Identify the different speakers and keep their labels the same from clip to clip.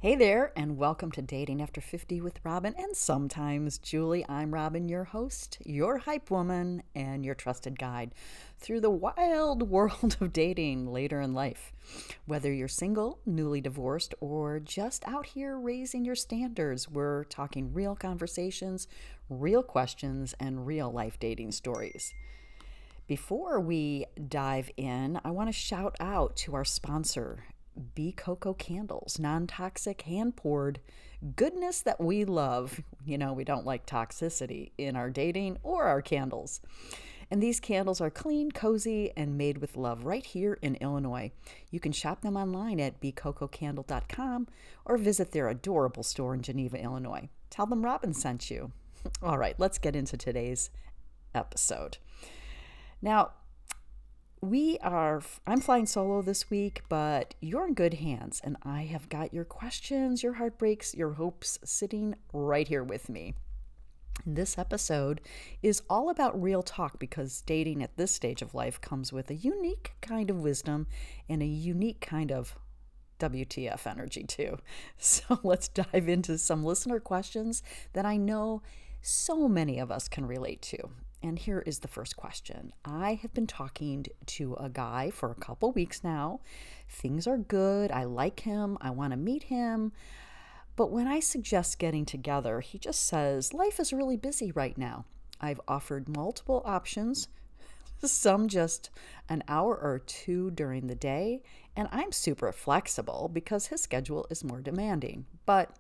Speaker 1: Hey there, and welcome to Dating After 50 with Robin and sometimes Julie. I'm Robin, your host, your hype woman, and your trusted guide through the wild world of dating later in life. Whether you're single, newly divorced, or just out here raising your standards, we're talking real conversations, real questions, and real life dating stories. Before we dive in, I want to shout out to our sponsor, Bee Cocoa Candles, non-toxic, hand-poured goodness that we love. You know, we don't like toxicity in our dating or our candles. And these candles are clean, cozy, and made with love right here in Illinois. You can shop them online at beecococandle.com or visit their adorable store in Geneva, Illinois. Tell them Robin sent you. All right, let's get into today's episode. Now, I'm flying solo this week, but you're in good hands, and I have got your questions, your heartbreaks, your hopes sitting right here with me. This episode is all about real talk because dating at this stage of life comes with a unique kind of wisdom and a unique kind of WTF energy too. So let's dive into some listener questions that I know so many of us can relate to. And here is the first question. I have been talking to a guy for a couple weeks now. Things are good. I like him. I want to meet him. But when I suggest getting together, he just says, life is really busy right now. I've offered multiple options, some just an hour or two during the day, and I'm super flexible because his schedule is more demanding. But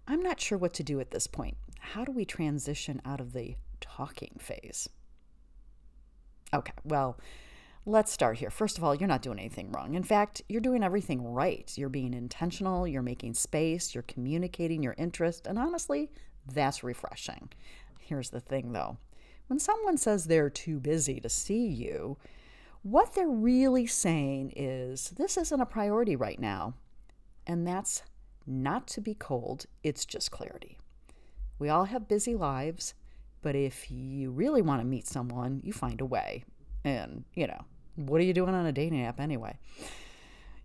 Speaker 1: I'm not sure what to do at this point. How do we transition out of the talking phase? Okay, well, let's start here. First of all, you're not doing anything wrong. In fact, you're doing everything right. You're being intentional, you're making space, you're communicating your interest, and honestly, that's refreshing. Here's the thing though. When someone says they're too busy to see you, what they're really saying is, this isn't a priority right now. And that's not to be cold, it's just clarity. We all have busy lives, but if you really want to meet someone, you find a way. And, what are you doing on a dating app anyway?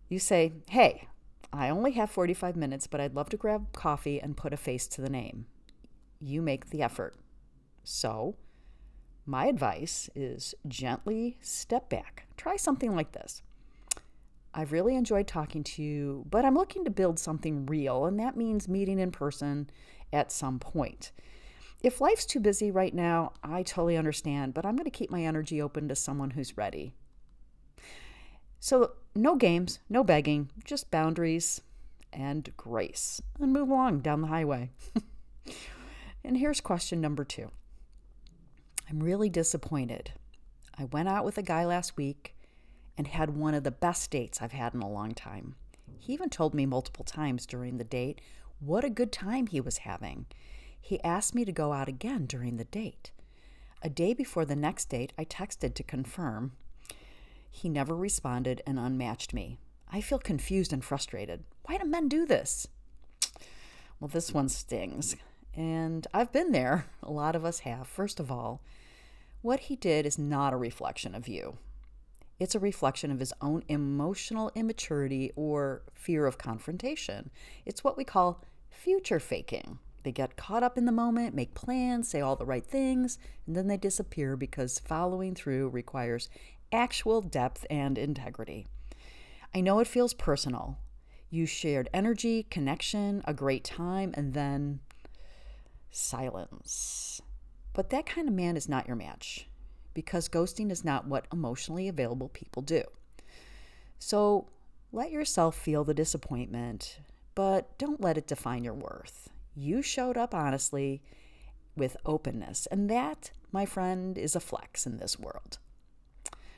Speaker 1: You say, hey, I only have 45 minutes, but I'd love to grab coffee and put a face to the name. You make the effort. So, my advice is gently step back. Try something like this. I've really enjoyed talking to you, but I'm looking to build something real, and that means meeting in person at some point. If life's too busy right now, I totally understand, but I'm going to keep my energy open to someone who's ready. So no games, no begging, just boundaries and grace, and move along down the highway. And here's question number 2. I'm really disappointed. I went out with a guy last week and had one of the best dates I've had in a long time. He even told me multiple times during the date what a good time he was having. He asked me to go out again during the date. A day before the next date, I texted to confirm. He never responded and unmatched me. I feel confused and frustrated. Why do men do this? Well, this one stings. And I've been there. A lot of us have. First of all, what he did is not a reflection of you. It's a reflection of his own emotional immaturity or fear of confrontation. It's what we call future faking. They get caught up in the moment, make plans, say all the right things, and then they disappear because following through requires actual depth and integrity. I know it feels personal. You shared energy, connection, a great time, and then silence. But that kind of man is not your match because ghosting is not what emotionally available people do. So let yourself feel the disappointment, but don't let it define your worth. You showed up honestly with openness, and that, my friend, is a flex in this world.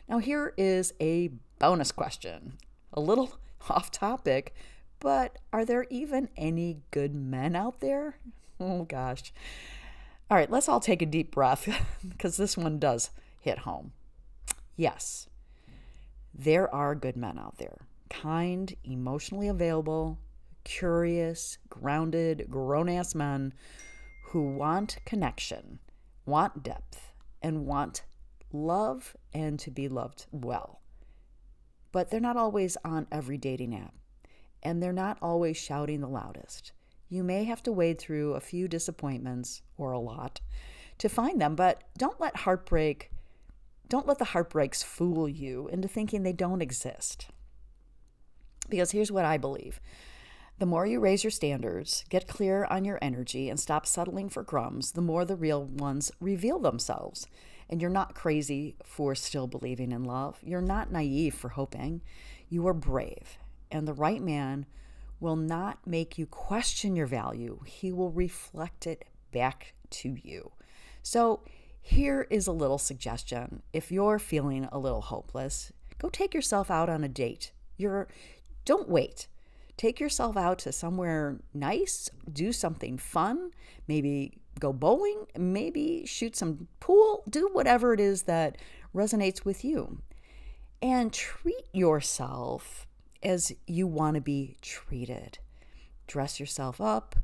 Speaker 1: Now, here is a bonus question. A little off topic, but are there even any good men out there? Oh, gosh. All right, let's all take a deep breath because this one does hit home. Yes, there are good men out there. Kind, emotionally available, curious, grounded, grown-ass men who want connection, want depth, and want love and to be loved well. But they're not always on every dating app. and they're not always shouting the loudest. You may have to wade through a few disappointments, or a lot, to find them, but don't let the heartbreaks fool you into thinking they don't exist. Because here's what I believe. The more you raise your standards, get clear on your energy, and stop settling for crumbs, the more the real ones reveal themselves. And you're not crazy for still believing in love. You're not naive for hoping. You are brave. And the right man will not make you question your value. He will reflect it back to you. So here is a little suggestion. If you're feeling a little hopeless, go take yourself out on a date. Don't wait. Take yourself out to somewhere nice, do something fun, maybe go bowling, maybe shoot some pool, do whatever it is that resonates with you. And treat yourself as you want to be treated. Dress yourself up,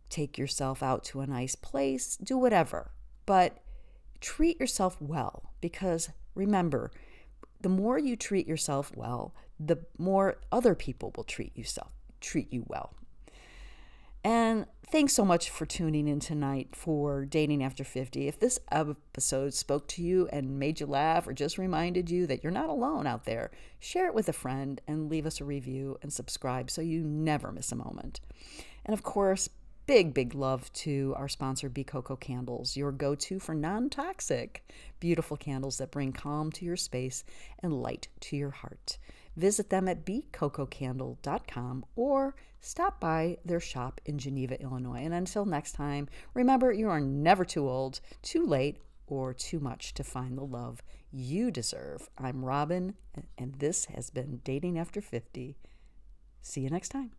Speaker 1: take yourself out to a nice place, do whatever. But treat yourself well, because remember, the more you treat yourself well, the more other people will treat you well. And thanks so much for tuning in tonight for Dating After 50. If this episode spoke to you and made you laugh or just reminded you that you're not alone out there, share it with a friend and leave us a review and subscribe so you never miss a moment. And of course, big love to our sponsor, Be Coco Candles, your go-to for non-toxic, beautiful candles that bring calm to your space and light to your heart. Visit them at becococandle.com or stop by their shop in Geneva, Illinois. And until next time, remember, you are never too old, too late, or too much to find the love you deserve. I'm Robin, and this has been Dating After 50. See you next time.